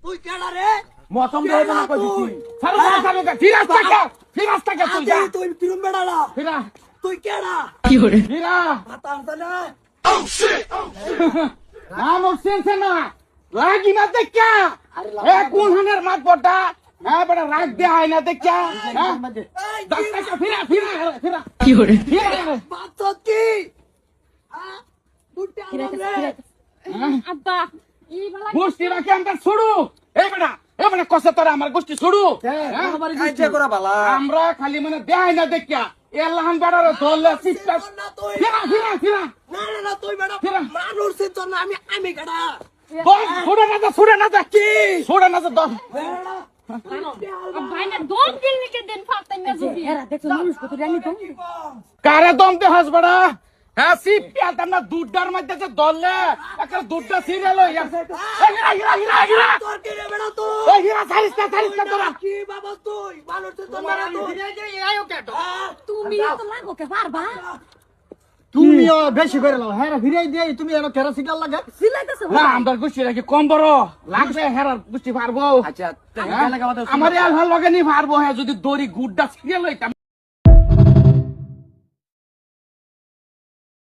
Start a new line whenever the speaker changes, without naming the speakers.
তুই কেডা রে?
মৌসুম দেব না কইছি সারা সারা ফিরাস টাকা তুই যা
তুই কিরম বেড়ালা?
ফিরা
তুই কেডা?
ফিরা
মাথা আনতে না?
আমার সেন্স না লাগি না দেখা এ কোন হানের মাত বড়টা হ্যাঁ বড় রাগ দে হয় না দেখা হ্যাঁ
এই,
দশ টাকা ফিরা ফিরা ফিরা
বাচ্চা কি? হ্যাঁ? তুই টেলা রে?
আব্বা এই বেলা
গোষ্ঠী রাখে আমরা ছড়ু এ বেটা কষ্ট তোরা আমার গোষ্ঠী ছড়ু আমরা খালি মানে দেয় না দেখা এলাহান বেড়ার ধরলে চিৎকা
না তুই।
ফিরা ফিরা ফিরা
না, তুই বেড়া।
ফিরা।
মানুষ চিনতো না, আমি কেডা?
দশ ছুড়ে না যা কি ছুড়ে না যা দশ
বেড়া।
আব্বা না দম দিলনি কে দিন ফাতাই না যদি এরা দেখো মানুষ কত জানি দম
কারে দম দে হাস বড়া হ্যাঁ সিপিয়া তোমরা দুধটার মধ্যে যে দললে একটা দুধটা সিরিয়াল হয়ে গেছে হিরা
তোর কি রে বেড়া তুই?
এই হিরা ছাড়িস না তোরা
কি বাবা তুই? মানুষ চিনতো না তুই? হ্যাঁ?
তুমি তো লাগো কে পারবা
তুমিও বেশি করে লাও হ্যাঁ ফিরাই দিয়ে তুমি এর কেরা সিগাল লাগে
সিলাইতেছে
না আমার গোষ্ঠী নাকি কম বড় লাগবে হেরার গোষ্ঠী পারবো
আচ্ছা
আমার ভাল লগে নি পারবো হ্যাঁ যদি দড়ি গুড়টা সিরিয়াল হইতাম